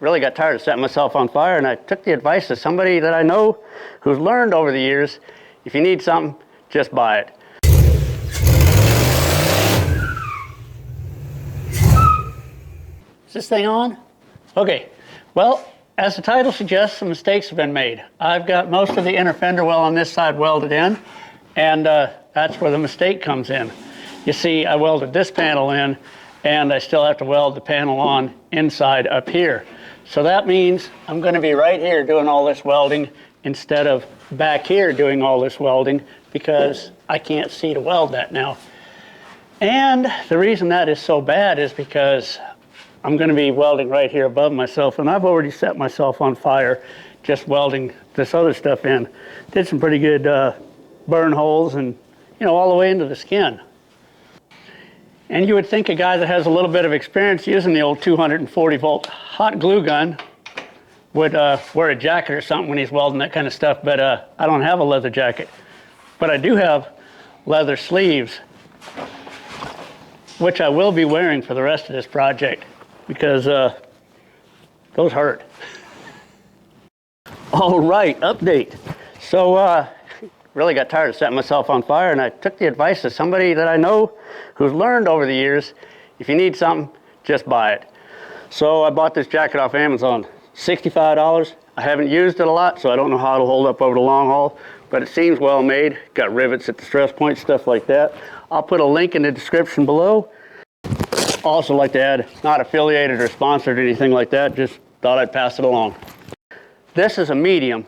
really got tired of setting myself on fire, and I took the advice of somebody that I know who's learned over the years, if you need something, just buy it. Is this thing on? Okay, well, as the title suggests, some mistakes have been made. I've got most of the inner fender well on this side welded in, and that's where the mistake comes in. You see, I welded this panel in, and I still have to weld the panel on inside up here. So that means I'm going to be right here doing all this welding instead of back here doing all this welding, because I can't see to weld that now. And the reason that is so bad is because I'm going to be welding right here above myself, and I've already set myself on fire just welding this other stuff in. Did some pretty good burn holes, and you know, all the way into the skin. And you would think a guy that has a little bit of experience using the old 240 volt hot glue gun would wear a jacket or something when he's welding that kind of stuff, but I don't have a leather jacket. But I do have leather sleeves, which I will be wearing for the rest of this project, because those hurt. All right, update. So really got tired of setting myself on fire, and I took the advice of somebody that I know who's learned over the years, if you need something, just buy it. So I bought this jacket off Amazon, $65. I haven't used it a lot, so I don't know how it'll hold up over the long haul, but it seems well made. Got rivets at the stress points, stuff like that. I'll put a link in the description below. Also like to add, not affiliated or sponsored or anything like that, just thought I'd pass it along. This is a medium,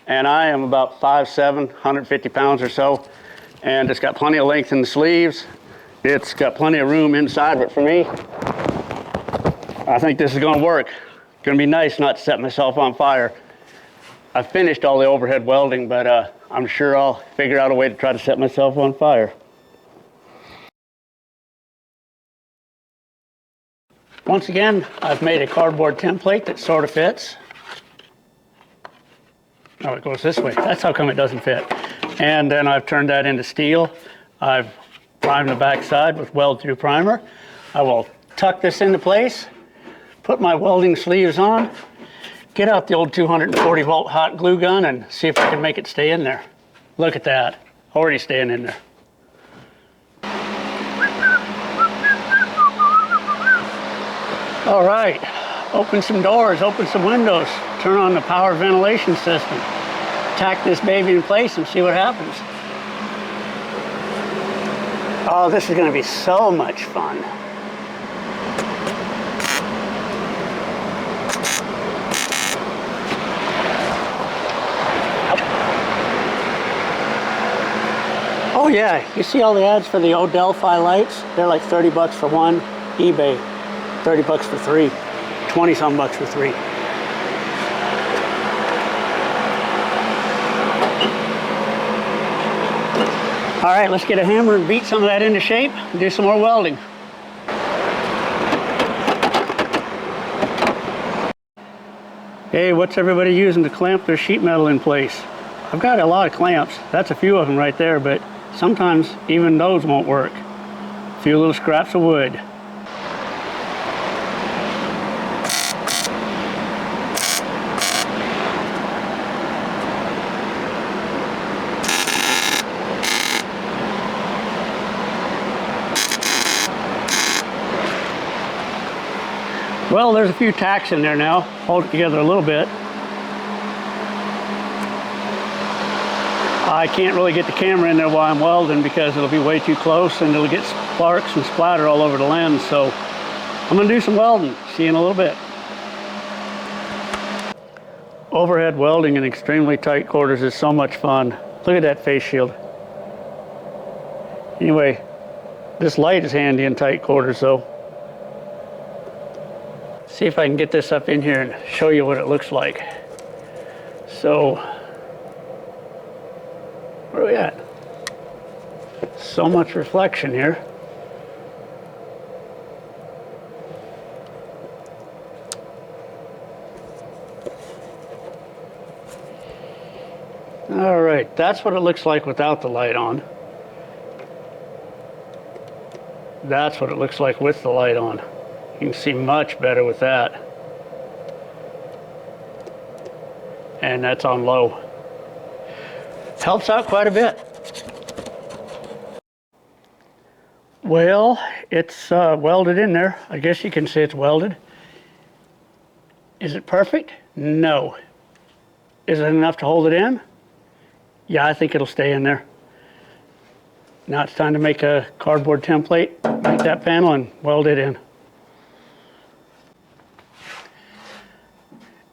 and I am about 5'7", 150 pounds or so, and it's got plenty of length in the sleeves. It's got plenty of room inside, but for me, I think this is going to work. It's going to be nice not to set myself on fire. I finished all the overhead welding, but I'm sure I'll figure out a way to try to set myself on fire. Once again, I've made a cardboard template that sort of fits. Oh, it goes this way. That's how come it doesn't fit. And then I've turned that into steel. I've primed the back side with weld-through primer. I will tuck this into place, put my welding sleeves on, get out the old 240 volt hot glue gun, and see if I can make it stay in there. Look at that, already staying in there. All right, open some doors, open some windows, turn on the power ventilation system, tack this baby in place and see what happens. Oh, this is going to be so much fun. Oh yeah, you see all the ads for the Odelfi lights? They're like 30 bucks for one. eBay, 30 bucks for three. 20-some bucks for three. All right, let's get a hammer and beat some of that into shape and do some more welding. Hey, what's everybody using to clamp their sheet metal in place? I've got a lot of clamps. That's a few of them right there, but sometimes even those won't work. A few little scraps of wood. Well, there's a few tacks in there now. Hold it together a little bit. I can't really get the camera in there while I'm welding because it'll be way too close and it'll get sparks and splatter all over the lens. So I'm going to do some welding. See you in a little bit. Overhead welding in extremely tight quarters is so much fun. Look at that face shield. Anyway, this light is handy in tight quarters though. See if I can get this up in here and show you what it looks like. So, where are we at? So much reflection here. All right, that's what it looks like without the light on. That's what it looks like with the light on. You can see much better with that. and that's on low. Helps out quite a bit. Well, it's welded in there. I guess you can say it's welded. Is it perfect? No. Is it enough to hold it in? Yeah, I think it'll stay in there. Now it's time to make a cardboard template, make that panel and weld it in.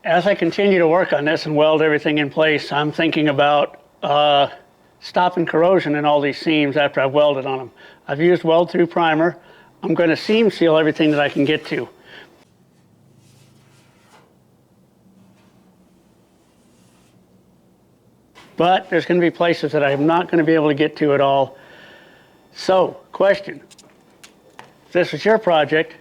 As I continue to work on this and weld everything in place, I'm thinking about stopping corrosion in all these seams after I've welded on them. I've used weld through primer. I'm going to seam seal everything that I can get to. But there's going to be places that I'm not going to be able to get to at all. So, question. If this is your project,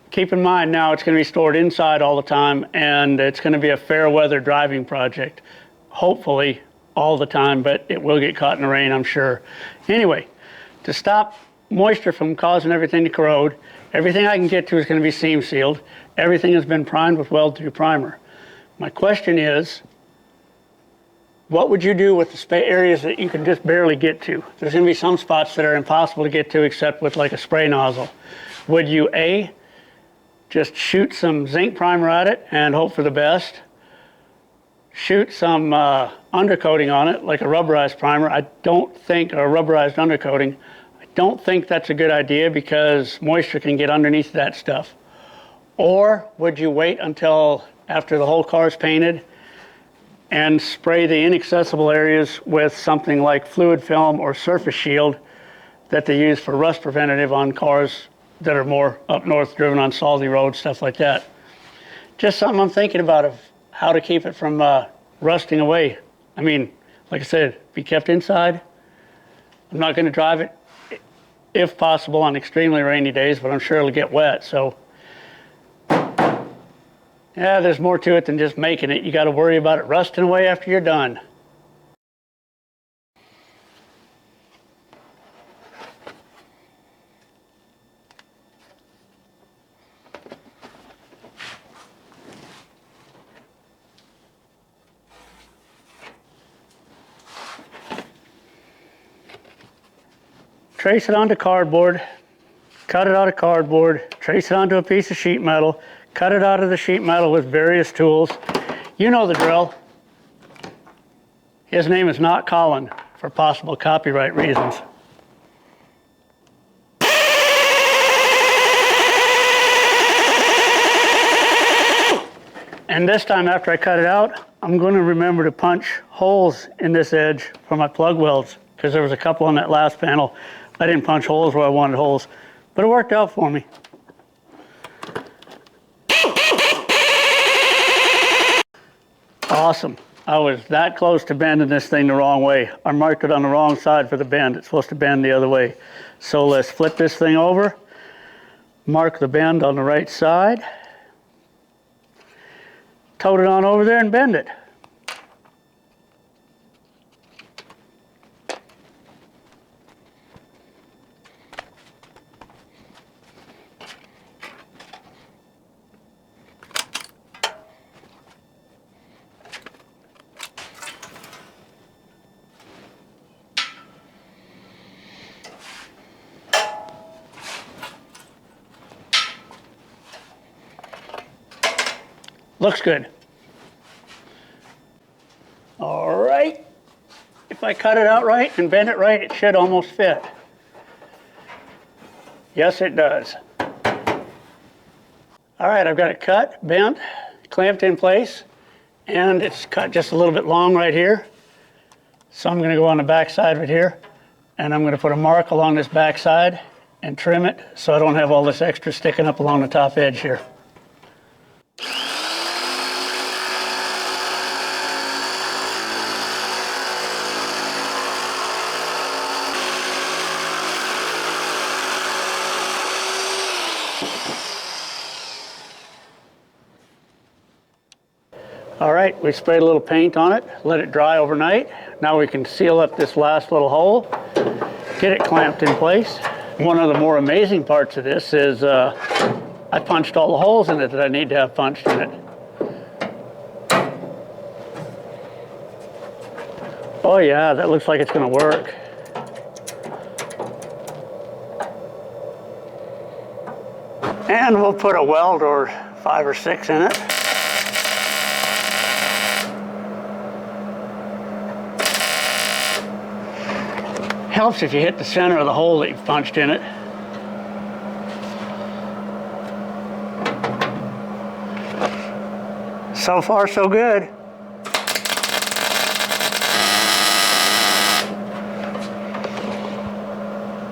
keep in mind now it's going to be stored inside all the time, and it's going to be a fair weather driving project. Hopefully all the time, but it will get caught in the rain, I'm sure. Anyway, to stop moisture from causing everything to corrode, everything I can get to is going to be seam sealed. Everything has been primed with weld through primer. My question is, what would you do with the areas that you can just barely get to? There's going to be some spots that are impossible to get to except with like a spray nozzle. Would you A, just shoot some zinc primer at it and hope for the best? Shoot some undercoating on it, like a rubberized primer. I don't think, or a rubberized undercoating, I don't think that's a good idea because moisture can get underneath that stuff. Or would you wait until after the whole car is painted and spray the inaccessible areas with something like fluid film or surface shield that they use for rust preventative on cars that are more up north, driven on salty roads, stuff like that. Just something I'm thinking about of how to keep it from rusting away. I mean, like I said, be kept inside. I'm not going to drive it, if possible, on extremely rainy days, but I'm sure it'll get wet. So, yeah, there's more to it than just making it. You got to worry about it rusting away after you're done. Trace it onto cardboard, cut it out of cardboard, trace it onto a piece of sheet metal, cut it out of the sheet metal with various tools. You know the drill. His name is not Colin for possible copyright reasons. And this time after I cut it out, I'm going to remember to punch holes in this edge for my plug welds, because there was a couple on that last panel. I didn't punch holes where I wanted holes, but it worked out for me. Awesome. I was that close to bending this thing the wrong way. I marked it on the wrong side for the bend. It's supposed to bend the other way. So let's flip this thing over, mark the bend on the right side, tote it on over there and bend it. Looks good. All right. If I cut it out right and bend it right, it should almost fit. Yes, it does. All right, I've got it cut, bent, clamped in place, and it's cut just a little bit long right here. So I'm going to go on the back side of it here, and I'm going to put a mark along this back side and trim it so I don't have all this extra sticking up along the top edge here. All right, we sprayed a little paint on it, let it dry overnight. Now we can seal up this last little hole, get it clamped in place. One of the more amazing parts of this is I punched all the holes in it that I need to have punched in it. Oh yeah, that looks like it's going to work. And we'll put a weld or 5 or 6 in it. Helps if you hit the center of the hole that you've punched in it. So far, so good.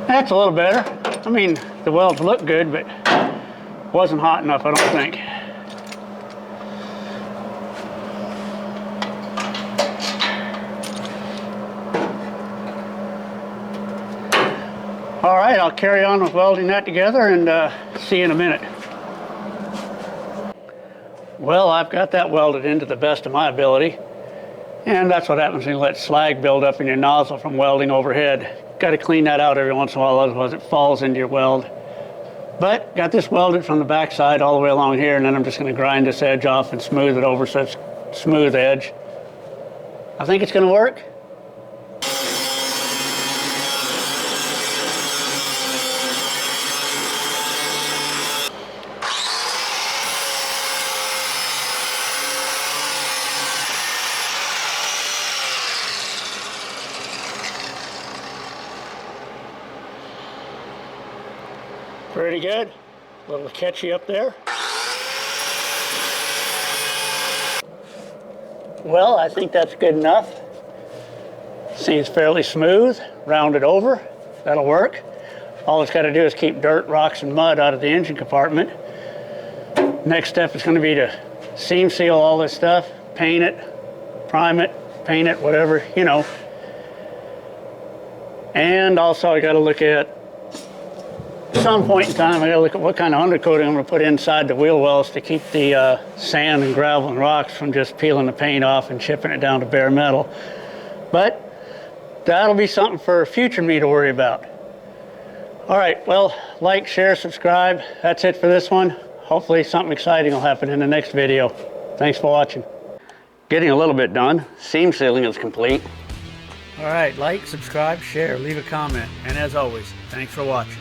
That's a little better. I mean, the welds look good, but wasn't hot enough, I don't think. All right, I'll carry on with welding that together and see you in a minute. Well, I've got that welded in to the best of my ability. And that's what happens when you let slag build up in your nozzle from welding overhead. Got to clean that out every once in a while, otherwise it falls into your weld. But got this welded from the back side all the way along here, and then I'm just going to grind this edge off and smooth it over so it's smooth edge. I think it's going to work. Pretty good. A little catchy up there. Well, I think that's good enough. Seems fairly smooth, rounded over. That'll work. All it's got to do is keep dirt, rocks, and mud out of the engine compartment. Next step is going to be to seam seal all this stuff, paint it, prime it, paint it, whatever, you know. And also I got to look at some point in time, I gotta look at what kind of undercoating I'm gonna put inside the wheel wells to keep the sand and gravel and rocks from just peeling the paint off and chipping it down to bare metal. But that'll be something for future me to worry about. All right, well, like, share, subscribe. That's it for this one. Hopefully something exciting will happen in the next video. Thanks for watching. Getting a little bit done. Seam sealing is complete. All right, like, subscribe, share, leave a comment. And as always, thanks for watching.